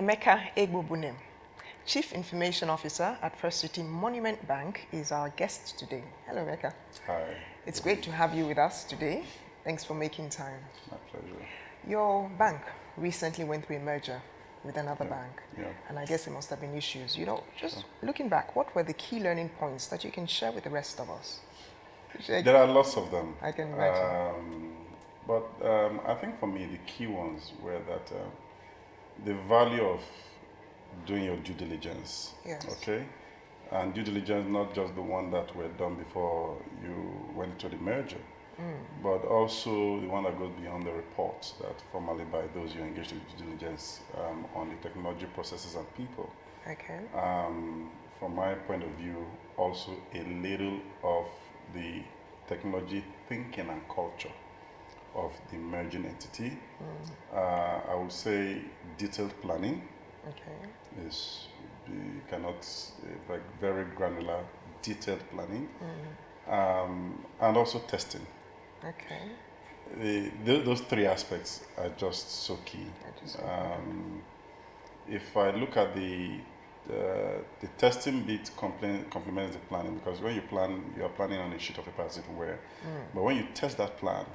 Emeka Eboegbune, Chief Information Officer at First City Monument Bank, is our guest today. Hello, Emeka. Hi. It's great to have you with us today. Thanks for making time. My pleasure. Your bank recently went through a merger with another bank, Yeah. and I guess there must have been issues. Just looking back, what were the key learning points that you can share with the rest of us? There are lots of them. I can imagine. But I think for me, the key ones were that the value of doing your due diligence. Yes. Okay? And due diligence, not just the one that were done before you went into the merger, but also the one that goes beyond the report that formally by those you engage in due diligence on the technology, processes, and people. Okay. From my point of view, also a little of the technology thinking and culture of the merging entity. I would say detailed planning is like very granular, detailed planning, and also testing. Okay. Those three aspects are just so key. If I look at the testing bit complements the planning, because when you plan, you are planning on a sheet of paper as it were. But when you test that plan,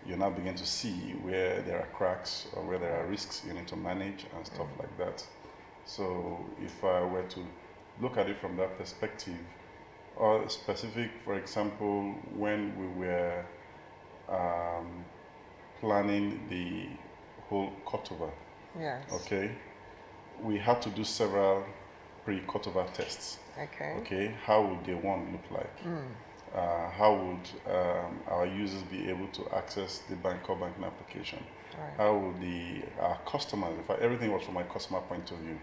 you now begin to see where there are cracks or where there are risks you need to manage and stuff like that. So if I were to look at it from that perspective, or specific, for example, when we were planning the whole cutover, Yes. okay, we had to do several pre-cutover tests. Okay, how would day one look like? How would our users be able to access the core banking application? Right. How would our customers, in fact, everything was from my customer point of view.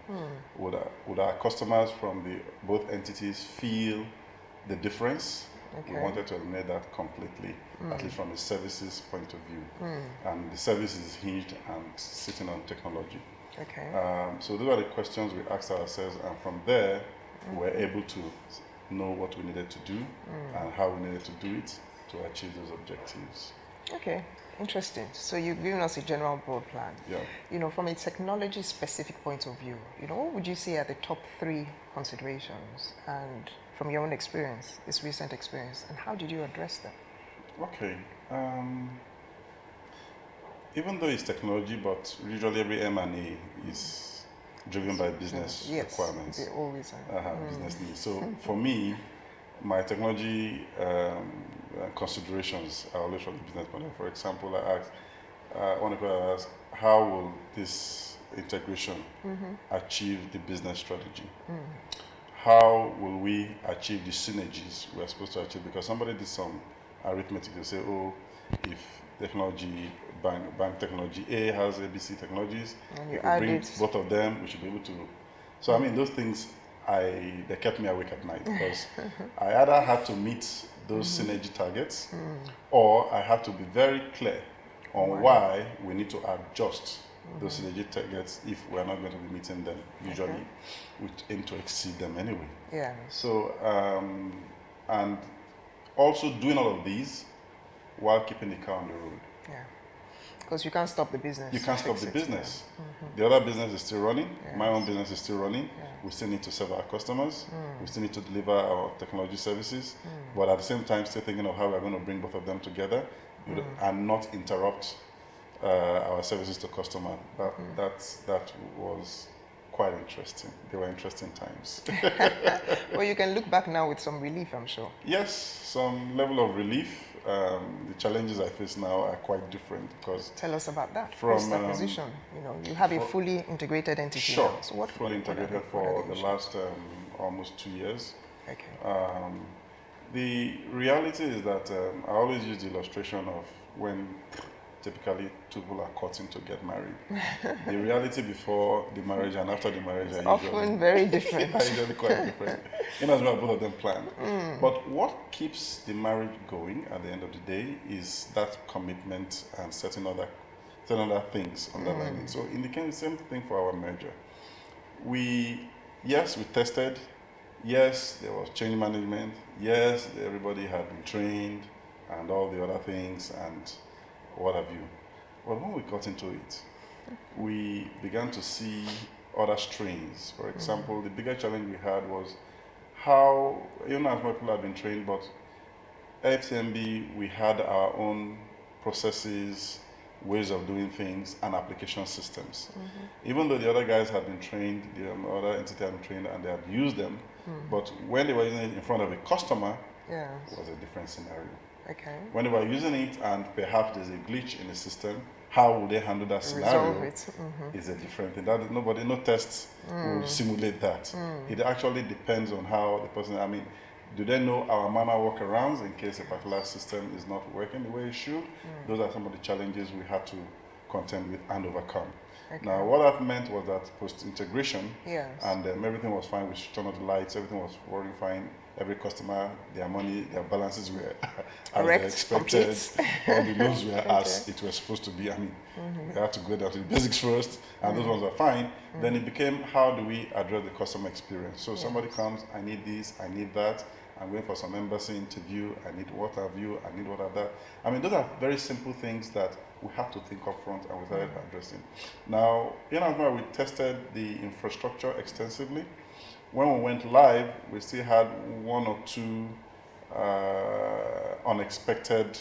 Would our customers from both entities feel the difference? Okay. We wanted to eliminate that completely, at least from a services point of view. And the service is hinged and sitting on technology. Okay. So those are the questions we asked ourselves, and from there, we were able to know what we needed to do and how we needed to do it to achieve those objectives. Okay, interesting. So you've given us a general broad plan. Yeah. From a technology specific point of view, what would you say are the top 3 considerations, and from your own experience, this recent experience, and how did you address them? Okay. Even though it's technology, but usually every M&A is driven by business requirements. They always are. Business needs. So for me, my technology considerations are always from the business model. For example, one of I ask, how will this integration achieve the business strategy? How will we achieve the synergies we're supposed to achieve? Because somebody did some arithmetic to say, oh, if bank technology A has ABC technologies, and you if we bring both of them, we should be able to. So I mean, those things they kept me awake at night, because I either had to meet those synergy targets, or I had to be very clear on why we need to adjust those synergy targets if we're not going to be meeting them. Usually, we aim to exceed them anyway. Yeah. So and also doing all of these while keeping the car on the road. Yeah. Because you can't stop the business. You can't stop the business. The other business is still running. Yes. My own business is still running. Yeah. We still need to serve our customers. We still need to deliver our technology services. But at the same time, still thinking of how we're going to bring both of them together and not interrupt our services to customer. That was quite interesting. They were interesting times. Well, you can look back now with some relief, I'm sure. Yes, some level of relief. The challenges I face now are quite different, because tell us about that. From acquisition, you have a fully integrated entity. Sure. Now. So fully integrated for the last almost 2 years. Okay. The reality is that I always use the illustration of when typically two people are courting to get married. The reality before the marriage and after the marriage are often very different. are usually quite different. In as well as both of them plan. But what keeps the marriage going at the end of the day is that commitment and certain other things underlying it. So in the same thing for our merger. We tested. Yes, there was change management. Yes, everybody had been trained and all the other things and what have you. But when we got into it, we began to see other strains. For example, the bigger challenge we had was how, as more people have been trained, but FCMB, we had our own processes, ways of doing things, and application systems. Even though the other guys had been trained, the other entity had been trained, and they had used them, but when they were using it in front of a customer, it was a different scenario. Okay. When they were using it and perhaps there's a glitch in the system, how would they handle that scenario? Resolve it. Is a different thing. That no tests will simulate that. It actually depends on how the person, do they know our manual workarounds in case a particular system is not working the way it should? Those are some of the challenges we had to contend with and overcome. Okay. Now, what that meant was that post-integration, and everything was fine. We switched on the lights, everything was working fine. Every customer, their money, their balances were as they expected. All the loans were as it was supposed to be. We had to go down to the basics first, and those ones were fine. Then it became, how do we address the customer experience? So somebody comes, I need this, I need that. I'm going for some embassy interview. I need what have you. I need what have that. Those are very simple things that we have to think up front and we started addressing. Now, we tested the infrastructure extensively. When we went live, we still had one or two unexpected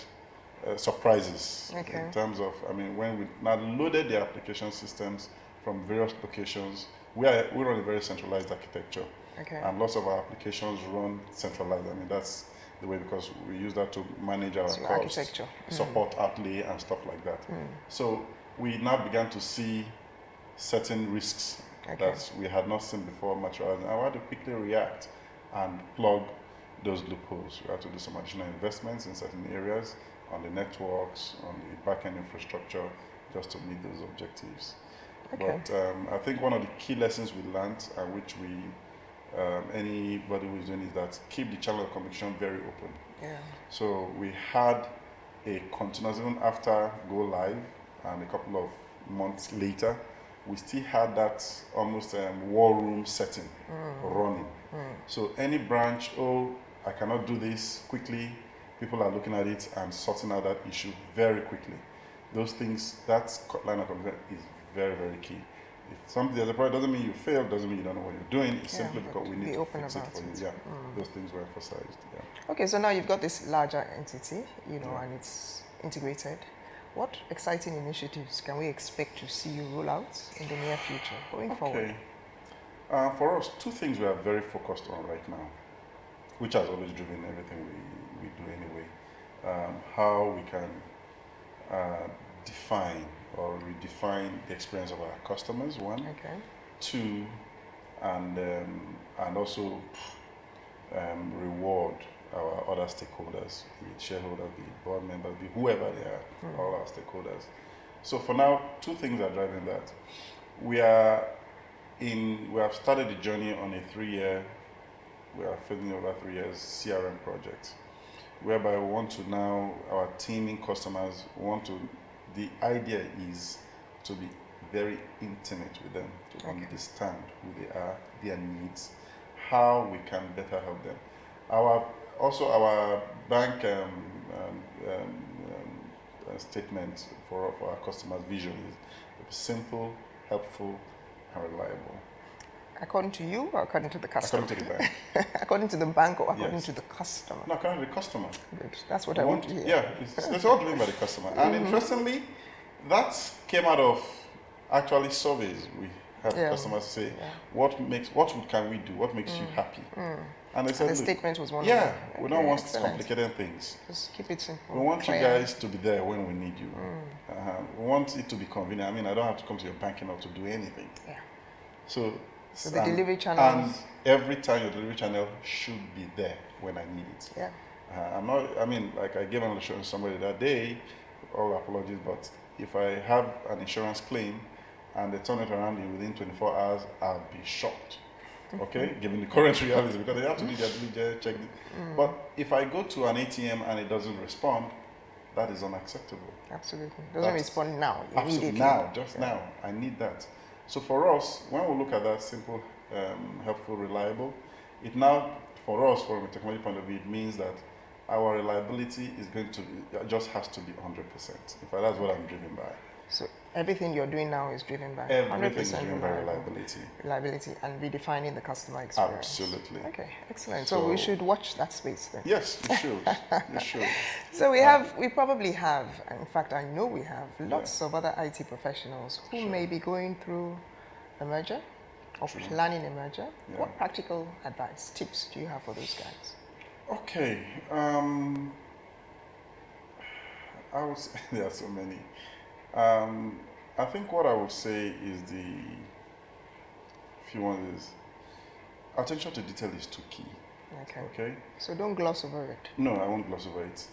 surprises in terms of, when we now loaded the application systems from various locations, we run a very centralized architecture. And lots of our applications run centralized. That's the way, because we use that to manage our costs, support outlay and stuff like that. So we now began to see certain risks that we had not seen before materializing. And we had to quickly react and plug those loopholes. We had to do some additional investments in certain areas, on the networks, on the back-end infrastructure, just to meet those objectives. But I think one of the key lessons we learned, and which anybody who is doing, is that keep the channel of communication very open. So we had a continuous, even after go live and a couple of months later, we still had that almost war room setting running. So any branch, I cannot do this quickly, people are looking at it and sorting out that issue very quickly. Those things, that line of communication is very, very key. If something there's a problem, doesn't mean you failed, doesn't mean you don't know what you're doing. It's simply because we need to fix it for you. Those things were emphasized. Okay, so now you've got this larger entity, and it's integrated. What exciting initiatives can we expect to see you roll out in the near future going forward? For us, two things we are very focused on right now, which has always driven everything we do anyway. How we can define or redefine the experience of our customers, one. Two, and also reward our other stakeholders, be it shareholders, be it board members, be whoever they are, all our stakeholders. So for now, two things are driving that. We have started the journey on a 3-year, we are filling over 3 years CRM project, whereby we want to now, our teaming customers the idea is to be very intimate with them, to understand who they are, their needs, how we can better help them. Our bank statement for our customers' vision is simple, helpful, and reliable. According to you or according to the customer? According to the bank. According to the bank or according to the customer? No, according to the customer. Good. That's what I want to hear. Yeah, it's all driven by the customer. And interestingly, that came out of actually surveys. We have customers say, what can we do? What makes you happy? And they said, the statement was one of them. We don't want complicated things. Just keep it simple. We want you guys to be there when we need you. We want it to be convenient. I don't have to come to your bank to do anything. So the delivery channels. And every time your delivery channel should be there when I need it. I gave an assurance to somebody that day, all apologies, but if I have an insurance claim and they turn it around within 24 hours, I'll be shocked. Given the current reality, because they have to do their diligence, check it. But if I go to an ATM and it doesn't respond, that is unacceptable. Absolutely. Doesn't respond now. Absolutely now, now. I need that. So for us, when we look at that simple, helpful, reliable, it now, for us, from a technology point of view, it means that our reliability is just has to be 100%. In fact, that's what I'm driven by. So Everything you're doing now is driven by Everything is 100% driven by reliability. Reliability and redefining the customer experience. Absolutely. Okay, excellent. So we should watch that space then. Yes, you should. You should. So we probably have, in fact, I know we have lots of other IT professionals who may be going through a merger or planning a merger. Yeah. What practical advice, tips do you have for those guys? Okay. I would say there are so many. I think what I would say is attention to detail is too key. Okay. So don't gloss over it. No, I won't gloss over it.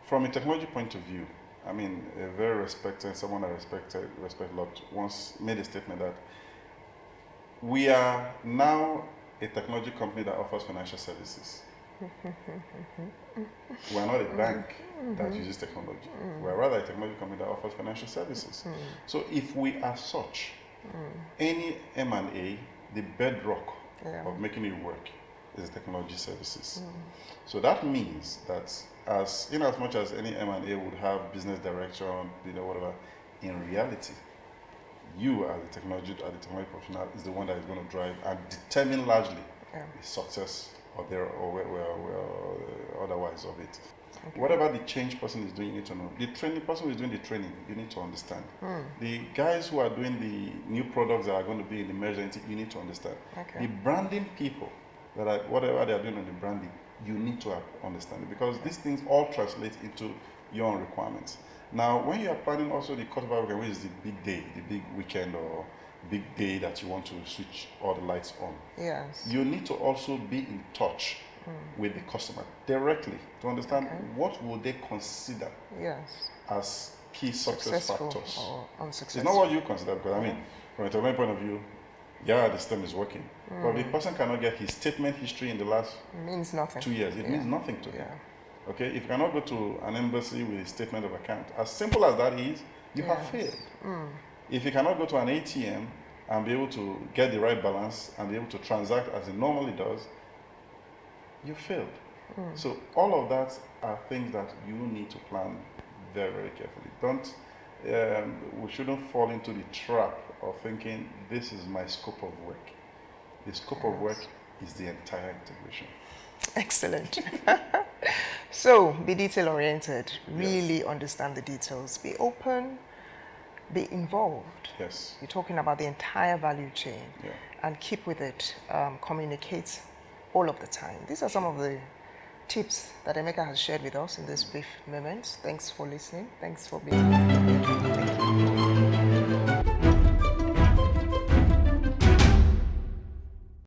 From a technology point of view, I mean, a very respected, someone I respect a lot, once made a statement that we are now a technology company that offers financial services. We're not a bank that uses technology. We're rather a technology company that offers financial services. So if we are such, any M&A, the bedrock of making it work is technology services. So that means that in as much as any M&A would have business direction, whatever, in reality, you as the technology professional is the one that is going to drive and determine largely the success or otherwise of it. Okay. Whatever the change person is doing, you need to know. The training person who is doing the training, you need to understand. The guys who are doing the new products that are going to be in the merger, you need to understand. Okay. The branding people that are whatever they are doing on the branding, you need to understand it, because these things all translate into your own requirements. Now, when you are planning also the cutover weekend, which is the big day, the big weekend or big day that you want to switch all the lights on, you need to also be in touch with the customer directly to understand what will they consider as key success factors. Or unsuccessful. It's not what you consider, because I mean, from a technology point of view, the system is working. But the person cannot get his statement history in the last 2 years. It means nothing to him. Okay, if you cannot go to an embassy with a statement of account, as simple as that is, you have failed. If you cannot go to an ATM and be able to get the right balance and be able to transact as it normally does, you failed. So all of that are things that you need to plan very, very carefully. We shouldn't fall into the trap of thinking this is my scope of work. The scope of work is the entire integration. Excellent. So be detail-oriented, really understand the details, be open, be involved. Yes. You're talking about the entire value chain and keep with it, communicate all of the time. These are some of the tips that Emeka has shared with us in this brief moment. Thanks for listening. Thanks for being here. Thank you.